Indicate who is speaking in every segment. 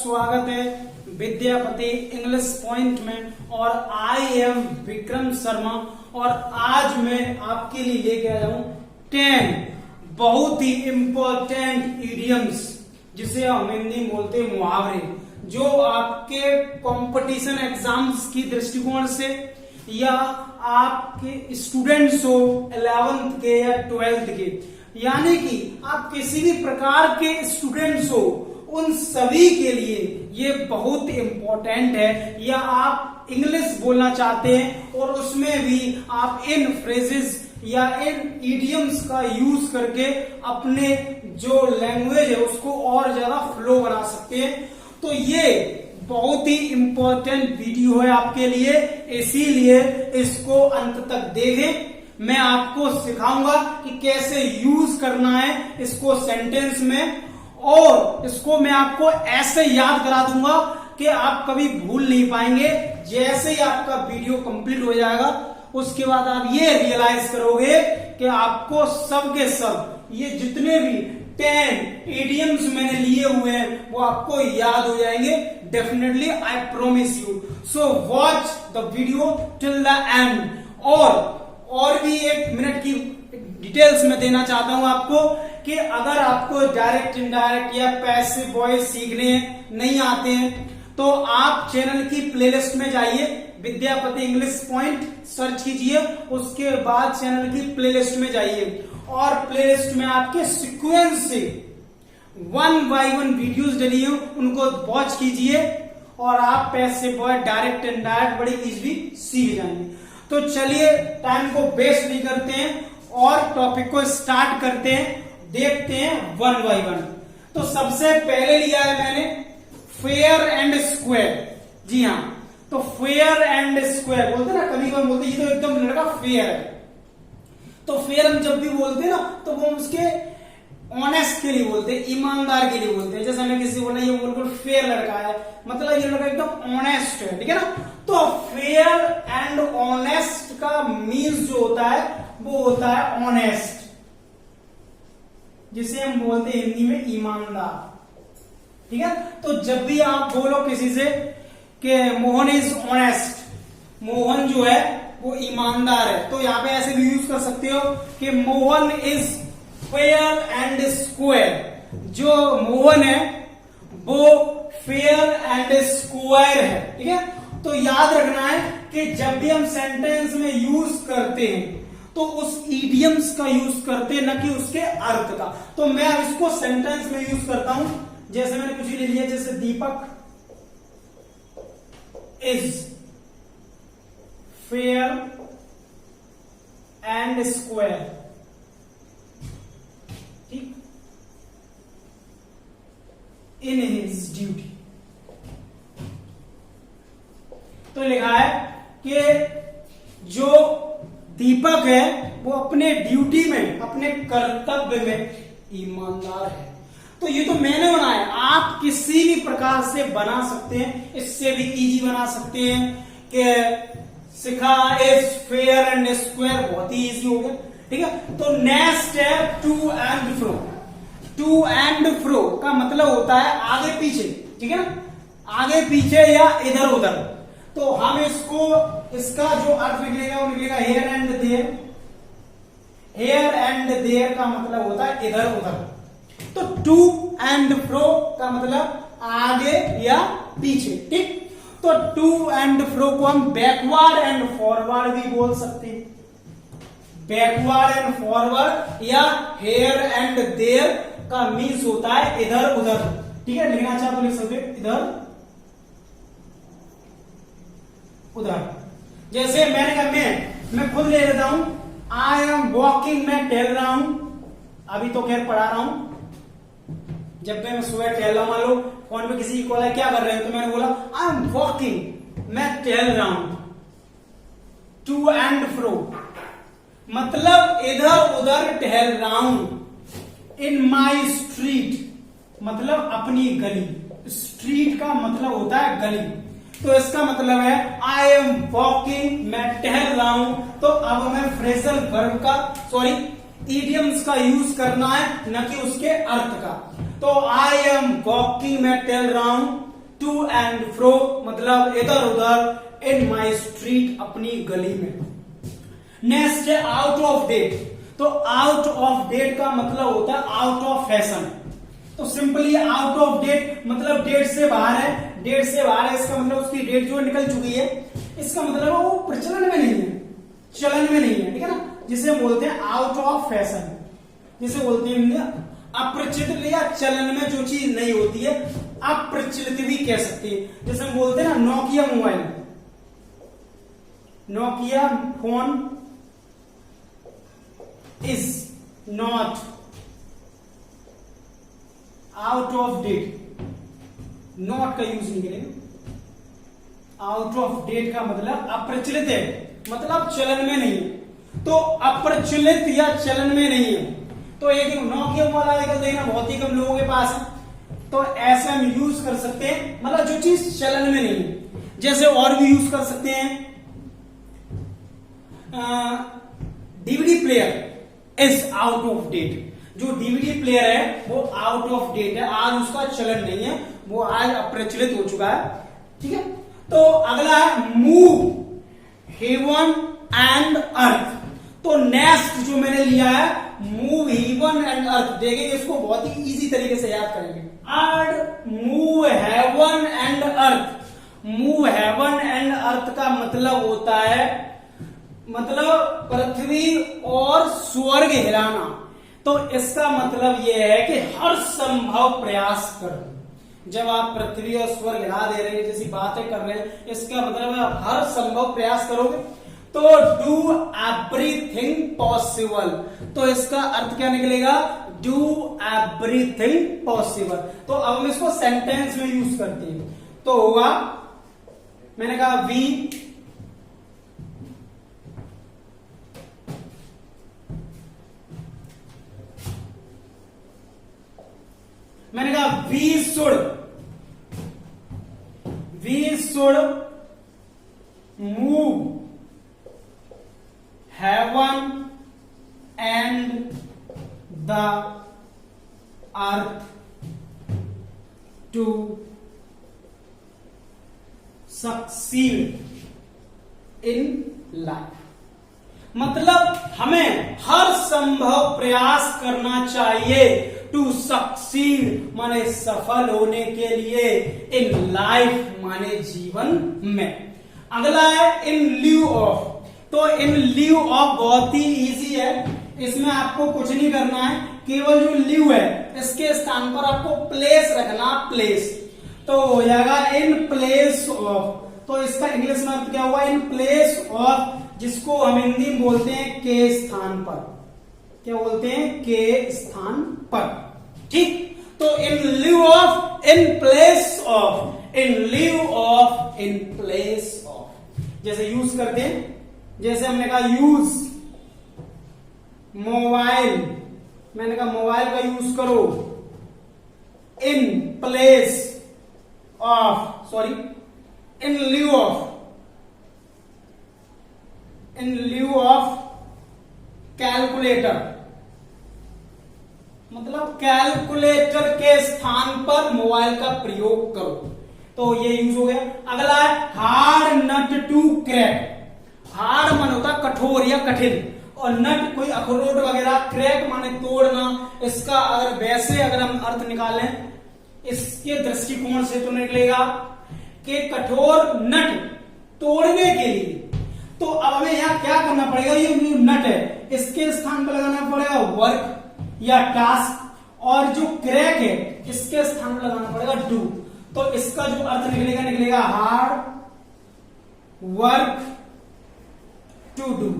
Speaker 1: स्वागत है Vidyapati English point में। और आई एम विक्रम शर्मा और आज मैं आपके लिए लेके आया हूं 10 बहुत ही इंपॉर्टेंट इडियम्स, जिसे हम हिंदी में बोलते हैं मुहावरे, जो आपके कंपटीशन एग्जाम्स की दृष्टिकोण से या आपके स्टूडेंट्स हो 11th के या 12th के, यानी कि आप किसी भी प्रकार के स्टूडेंट्स हो, उन सभी के लिए ये बहुत इंपॉर्टेंट है। या आप इंग्लिश बोलना चाहते हैं और उसमें भी आप इन फ्रेजेस या इन इडियम्स का यूज करके अपने जो लैंग्वेज है उसको और ज्यादा फ्लो बना सकते हैं। तो ये बहुत ही इंपॉर्टेंट वीडियो है आपके लिए, इसीलिए इसको अंत तक देखें। मैं आपको सिखाऊंगा कि कैसे यूज करना है इसको सेंटेंस में, और इसको मैं आपको ऐसे याद करा दूंगा कि आप कभी भूल नहीं पाएंगे। जैसे ही आपका वीडियो कंप्लीट हो जाएगा उसके बाद आप ये रियलाइज करोगे कि आपको सब के सब ये जितने भी 10 इडियम्स मैंने लिए हुए हैं वो आपको याद हो जाएंगे। Definitely I promise you. So watch the video till the end. और भी 1 मिनट की डिटेल्स में देना चाहता हूं आपको कि अगर आपको डायरेक्ट इनडायरेक्ट या पैसिव वॉइस सीखने नहीं आते हैं तो आप चैनल की प्लेलिस्ट में जाइए, विद्यापति इंग्लिश पॉइंट सर्च कीजिए, उसके बाद चैनल की प्लेलिस्ट में जाइए और प्लेलिस्ट में आपके सीक्वेंस से 1 by 1 वीडियोस डली हो, उनको वॉच कीजिए और आप पैसिव वॉइस डायरेक्ट इनडायरेक्ट बड़ी इजीली सीख जाएंगे। तो चलिए टाइम को वेस्ट नहीं करते हैं और टॉपिक को स्टार्ट करते हैं, देखते हैं 1 by 1। तो सबसे पहले लिया है मैंने फेयर एंड स्क्वायर। जी हाँ, तो फेयर एंड स्क्वायर बोलते हैं ना, कभी कभी बोलते हैं ये तो एकदम लड़का फेयर है। तो फेयर हम जब भी बोलते हैं ना तो वो उसके ऑनेस्ट के लिए बोलते हैं, ईमानदार के लिए बोलते हैं। जैसे हमें किसी बोलना ये बिल्कुल फेयर लड़का है, मतलब ये लड़का एकदम ऑनेस्ट है, ठीक है ना। तो फेयर एंड ऑनेस्ट का मीन्स जो होता है वो होता है ऑनेस्ट, जिसे हम बोलते हैं हिंदी में ईमानदार, ठीक है। तो जब भी आप बोलो किसी से कि मोहन इज ऑनेस्ट, मोहन जो है वो ईमानदार है, तो यहां पे ऐसे भी यूज कर सकते हो कि Mohan is fair and square. जो मोहन है वो फेयर एंड स्क्वायर है, ठीक है। तो याद रखना है कि जब भी हम सेंटेंस में यूज करते हैं तो उस इडियम्स का यूज करते हैं, न कि उसके अर्थ का। तो मैं अब इसको सेंटेंस में यूज करता हूं। जैसे मैंने कुछ ले लिया, जैसे दीपक इज फेयर एंड स्क्वायर, ठीक, इन हिज ड्यूटी। तो लिखा है कि जो दीपक है वो अपने ड्यूटी में, अपने कर्तव्य में ईमानदार है। तो ये तो मैंने बनाया, आप किसी भी प्रकार से बना सकते हैं, इससे भी इजी बना सकते हैं कि शिखा इज फेयर एंड स्क्वायर, बहुत ही इजी हो गया, ठीक है। तो नेक्स्ट है to and fro. To and fro का मतलब होता है आगे पीछे, ठीक है ना, आगे पीछे या इधर उधर। तो हम इसका जो अर्थ निकलेगा वो निकलेगा here and there. Here and there का मतलब होता है इधर उधर। तो टू एंड फ्रो का मतलब आगे या पीछे, ठीक। तो टू एंड फ्रो को हम बैकवर्ड एंड फॉरवर्ड भी बोल सकते हैं। बैकवर्ड एंड फॉरवर्ड या हेयर एंड देयर का मीन्स होता है इधर उधर, ठीक है। लिखना चाहे तो लिख सकते इधर उधर। जैसे मैंने कहा मैं खुद ले लेता हूं, आई एम वॉकिंग, मैं टहल रहा हूं। अभी तो खैर पढ़ा रहा हूं, जब मैं सुबह टहल रहा हूं, मान लो फोन पे किसी की कॉल है, क्या कर रहे हैं, तो मैंने बोला आई एम वॉकिंग, मैं टहल रहा हूं। टू एंड फ्रो मतलब इधर उधर टहल रहा हूं। इन माई स्ट्रीट मतलब अपनी गली, स्ट्रीट का मतलब होता है गली। तो इसका मतलब है आई एम वॉकिंग, मैं टहल रहा हूं। तो अब हमें फ्रेजल वर्ब का इडियम्स का यूज करना है, न कि उसके अर्थ का। तो आई एम वॉकिंग, मैं टहल रहा हूं, टू एंड फ्रो मतलब इधर उधर इन माई स्ट्रीट अपनी गली में। नेक्स्ट है आउट ऑफ डेट। तो आउट ऑफ डेट का मतलब होता है आउट ऑफ फैशन। तो सिंपली आउट ऑफ डेट मतलब डेट से बाहर है, डेट से बाहर है इसका मतलब उसकी डेट जो निकल चुकी है, इसका मतलब वो प्रचलन में नहीं है, चलन में नहीं है, ठीक है ना। जिसे बोलते हैं आउट ऑफ फैशन, जिसे बोलते हैं अप्रचलित या चलन में जो चीज नहीं होती है अप्रचलित भी कह सकते हैं। जैसे हम बोलते हैं ना Nokia mobile, Nokia phone is not out of date, not का यूज नहीं करेंगे। आउट ऑफ डेट का मतलब अप्रचलित है, मतलब चलन में नहीं है। तो अप्रचलित या चलन में नहीं है तो एक नोकिया मोबाइल आजकल देखना बहुत ही कम लोगों के पास है, तो ऐसे हम यूज कर सकते हैं, मतलब जो चीज चलन में नहीं है। जैसे और भी यूज कर सकते हैं, DVD player is out of date. जो डीवीडी प्लेयर है वो आउट ऑफ डेट है, आज उसका चलन नहीं है, वो आज अप्रचलित हो चुका है, ठीक है। तो अगला है मूव हेवन एंड अर्थ। तो नेक्स्ट जो मैंने लिया है मूव हेवन एंड अर्थ, देखेंगे इसको बहुत ही इजी तरीके से याद करेंगे। अर्थ move heaven and earth. Move heaven and earth का मतलब होता है मतलब पृथ्वी और स्वर्ग हिलाना। तो इसका मतलब यह है कि हर संभव प्रयास करो। जब आप पृथ्वी और स्वर्ग हिला दे रहे हैं, जैसी बातें कर रहे हैं, इसका मतलब है आप हर संभव प्रयास करोगे। तो डू एवरीथिंग पॉसिबल, तो इसका अर्थ क्या निकलेगा, डू एवरीथिंग पॉसिबल। तो अब हम इसको सेंटेंस में यूज करते हैं, तो होगा, मैंने कहा we should move heaven and the earth to succeed in life। मतलब हमें हर संभव प्रयास करना चाहिए टू सक्सीड माने सफल होने के लिए, इन लाइफ माने जीवन में। अगला है इन ल्यू ऑफ। तो इन ल्यू ऑफ बहुत ही इजी है, इसमें आपको कुछ नहीं करना है, केवल जो ल्यू है इसके स्थान पर आपको प्लेस रखना, प्लेस। तो हो जाएगा इन प्लेस ऑफ। तो इसका इंग्लिश में अर्थ क्या हुआ, इन प्लेस ऑफ, जिसको हम हिंदी में बोलते हैं के स्थान पर। क्या बोलते हैं, के स्थान पर, ठीक। तो in lieu of, in place of, in lieu of, in place of, जैसे यूज करते हैं, जैसे हमने कहा यूज मोबाइल, मैंने कहा मोबाइल का यूज करो इन place of, sorry in lieu of, in lieu of calculator, मतलब कैलकुलेटर के स्थान पर मोबाइल का प्रयोग करो। तो ये यूज हो गया। अगला है hard nut to crack. Hard मन होता कठोर या कठिन, और नट कोई अखरोट वगैरह, क्रैक माने तोड़ना। इसका अगर वैसे अगर हम अर्थ निकालें इसके दृष्टिकोण से तो निकलेगा कि कठोर नट तोड़ने के लिए। तो अब हमें यहाँ क्या करना पड़ेगा, ये नट है इसके स्थान पर लगाना पड़ेगा वर्क या टास्क, और जो क्रैक है इसके स्थान पर लगाना पड़ेगा डू। तो इसका जो अर्थ निकलेगा, निकलेगा हार्ड वर्क टू डू,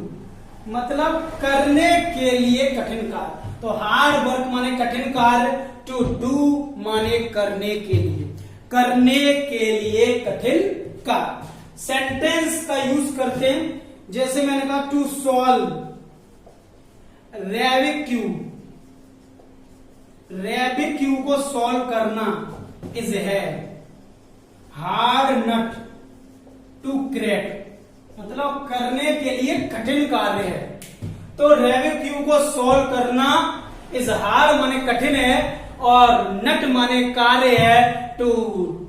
Speaker 1: मतलब करने के लिए कठिन कार्य। तो हार्ड वर्क माने कठिन कार्य, टू डू माने करने के लिए, करने के लिए कठिन कार्य। सेंटेंस का यूज करते हैं, जैसे मैंने कहा टू सॉल्व रेबिक्यू, रेबिक्यू को सॉल्व करना इज है हार्ड नट टू क्रैक, मतलब करने के लिए कठिन कार्य है। तो रेबिक्यू को सॉल्व करना इज हार्ड माने कठिन है, और नट माने कार्य है, टू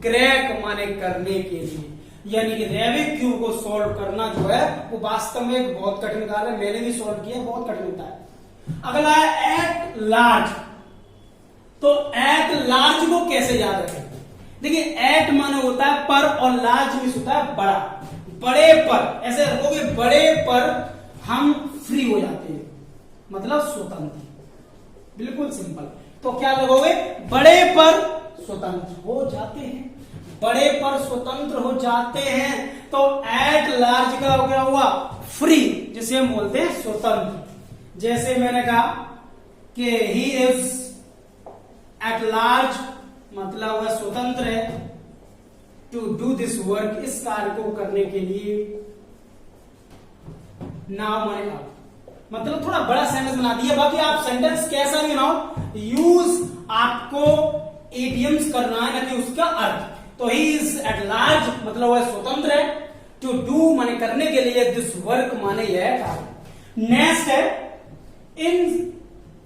Speaker 1: क्रैक माने करने के लिए, यानी कि रेबिक क्यूब को सॉल्व करना जो है वो वास्तव में एक बहुत कठिन कार्य है। मैंने भी सॉल्व किया, बहुत कठिन होता है। अगला है एट लार्ज। तो एट लार्ज को कैसे याद रखें? देखिए एट माने होता है पर और लार्ज मीन्स होता है बड़ा। बड़े पर ऐसे रखोगे, बड़े पर हम फ्री हो जाते हैं, मतलब स्वतंत्र, बिल्कुल सिंपल। तो क्या लगोगे? बड़े पर स्वतंत्र हो जाते हैं, बड़े पर स्वतंत्र हो जाते हैं। तो एट लार्ज का हो गया हुआ फ्री, जिसे हम बोलते हैं स्वतंत्र। जैसे मैंने कहा कि ही इज एट लार्ज, मतलब वह स्वतंत्र है टू डू दिस वर्क, इस कार्य को करने के लिए। नाउ माने अब, मतलब थोड़ा बड़ा सेंटेंस बना दिया। बाकी आप सेंटेंस कैसा भी बनाओ, यूज आपको इडियम्स करना है, ना कि उसका अर्थ। तो ही इज एट लार्ज मतलब वह स्वतंत्र है, टू डू माने करने के लिए, दिस वर्क माने यह कार्य। नेक्स्ट है in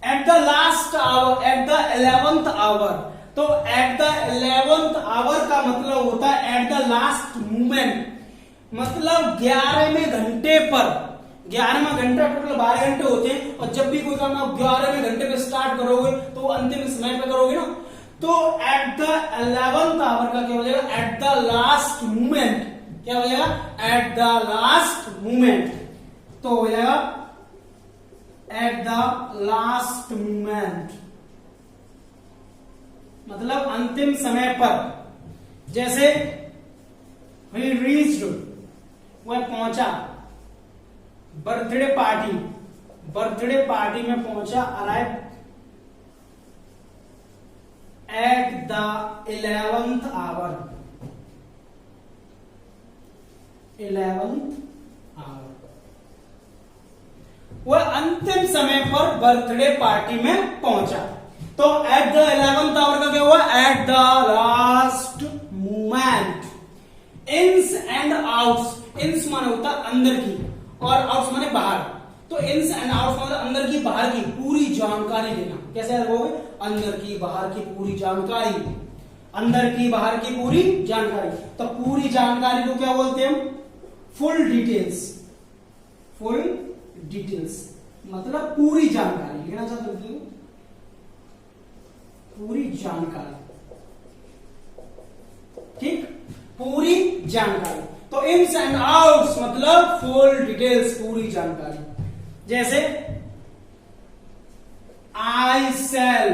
Speaker 1: at the last hour, at the 11th hour. तो एट द 11th आवर का मतलब होता है एट द लास्ट मोमेंट, मतलब 11वें घंटे पर। 11वां घंटा टोटल 12 घंटे होते हैं, और जब भी कोई काम आप 11वें घंटे पे स्टार्ट करोगे तो अंतिम समय पे करोगे ना। तो एट द 11th आवर का क्या हो जाएगा? Eight the last moment. क्या हो जाएगा? Eight the last moment. तो हो जाएगा एट द लास्ट मोमेंट, मतलब अंतिम समय पर। जैसे he reached, वह पहुंचा, बर्थडे पार्टी, बर्थडे पार्टी में पहुंचा, arrive at the 11th hour, 11th hour. वह अंतिम समय पर बर्थडे पार्टी में पहुंचा। तो एट द 11th आवर का क्या हुआ? At the last moment. Ins and outs, ins माने होता अंदर की और आउट्स माने बाहर। तो इन्स एंड आउट्स माने अंदर की बाहर की पूरी जानकारी देना। कैसे लगोगे? अंदर की बाहर की पूरी जानकारी, अंदर की बाहर की पूरी जानकारी। तो पूरी जानकारी को क्या बोलते हैं? Full details. फुल डिटेल्स मतलब पूरी जानकारी लेना चाहते हो, पूरी जानकारी, ठीक, पूरी जानकारी। तो इन्स एंड आउट्स मतलब फुल डिटेल्स, पूरी जानकारी। जैसे आई शैल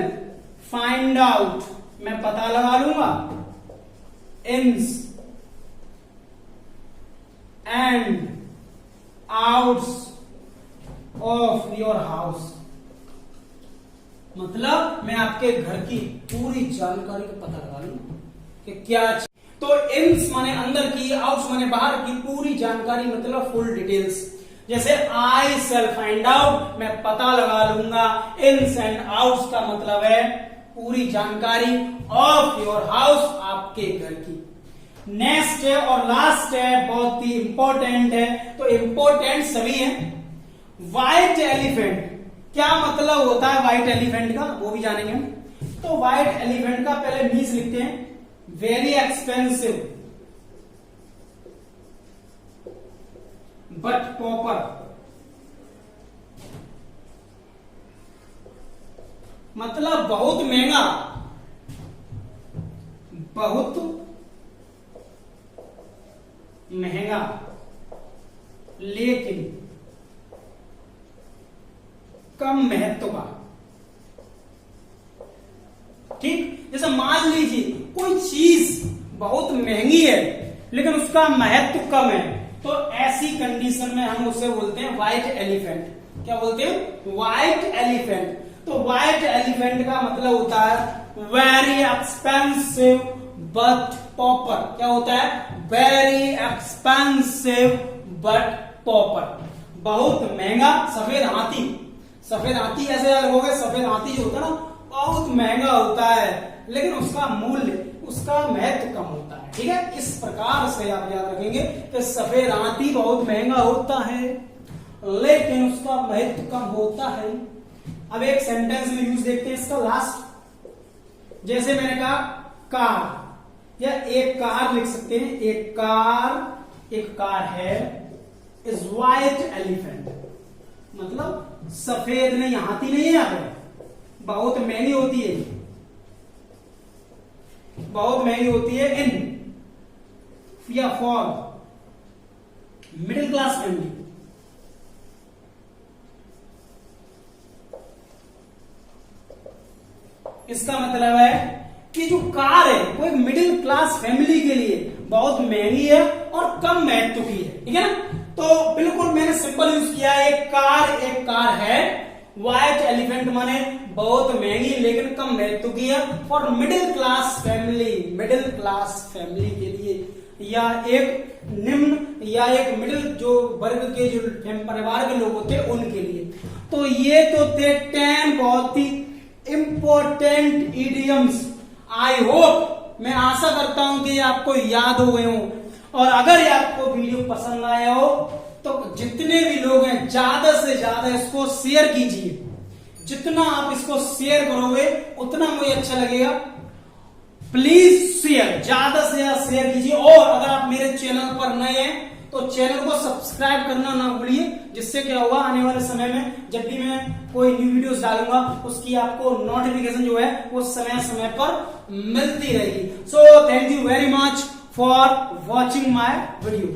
Speaker 1: फाइंड आउट, मैं पता लगा लूंगा, ins and outs of your house, मतलब मैं आपके घर की पूरी जानकारी का पता लगा लूं कि क्या। तो इन्स माने अंदर की, आउट्स माने बाहर की पूरी जानकारी, मतलब फुल डिटेल्स। जैसे आई शैल फाइंड आउट, मैं पता लगा लूंगा, इन्स एंड आउट्स का मतलब है पूरी जानकारी, ऑफ योर हाउस आपके घर की। नेक्स्ट है और लास्ट है, बहुत ही इंपॉर्टेंट है, तो इंपॉर्टेंट सभी है। व्हाइट एलिफेंट, क्या मतलब होता है व्हाइट एलिफेंट का, वो भी जानेंगे हम। तो व्हाइट एलिफेंट का पहले मीन्स लिखते हैं, वेरी एक्सपेंसिव बट प्रॉपर, मतलब बहुत महंगा, बहुत महंगा लेकिन कम महत्व का। ठीक, जैसे मान लीजिए कोई चीज बहुत महंगी है लेकिन उसका महत्व कम है, तो ऐसी कंडीशन में हम उसे बोलते हैं व्हाइट एलिफेंट। क्या बोलते हैं? White elephant. तो व्हाइट एलिफेंट का मतलब होता है वेरी एक्सपेंसिव बट प्रॉपर। क्या होता है? वेरी एक्सपेंसिव बट प्रॉपर, बहुत महंगा। सफेद हाथी, सफेद हाथी ऐसे लगोगे, सफेद हाथी जो होता है ना बहुत महंगा होता है लेकिन उसका मूल्य, उसका महत्व कम होता है। ठीक है, इस प्रकार से आप याद रखेंगे कि सफेद हाथी बहुत महंगा होता है लेकिन उसका महत्व कम होता है। अब एक सेंटेंस में यूज देखते हैं इसका लास्ट। जैसे मैंने कहा कार, या एक कार लिख सकते हैं। एक कार है इज व्हाइट एलिफेंट, मतलब सफेद नहीं, हाथी नहीं है यहाँ पे। बहुत महंगी होती है, बहुत महंगी होती है इन या फॉर मिडिल क्लास फैमिली। इसका मतलब है कि जो कार है वो एक मिडिल क्लास फैमिली के लिए बहुत महंगी है और कम महत्व की है, ठीक है ना। तो बिल्कुल मैंने सिंपल यूज किया है, एक कार है, व्हाइट एलिफेंट माने बहुत महंगी लेकिन कम महत्व की है, फॉर मिडिल क्लास फैमिली के लिए, या एक निम्न या एक मिडिल जो वर्ग के जो परिवार के लोग होते हैं उनके लिए। तो ये तो थे 10 बहुत ही इंपॉर्टेंट इडियम्स। आई होप, मैं आशा करता हूं कि ये आपको याद हो गए हो। और अगर ये आपको वीडियो पसंद आया हो तो जितने भी लोग हैं ज्यादा से ज्यादा इसको शेयर कीजिए। जितना आप इसको शेयर करोगे उतना मुझे अच्छा लगेगा। प्लीज शेयर, ज्यादा से ज्यादा शेयर कीजिए। और अगर आप मेरे चैनल पर नए हैं तो चैनल को सब्सक्राइब करना ना भूलिए, जिससे क्या होगा आने वाले समय में जब भी मैं कोई न्यू वीडियोस डालूंगा उसकी आपको नोटिफिकेशन जो है वो समय समय पर मिलती रहेगी। So thank you very much for watching my video.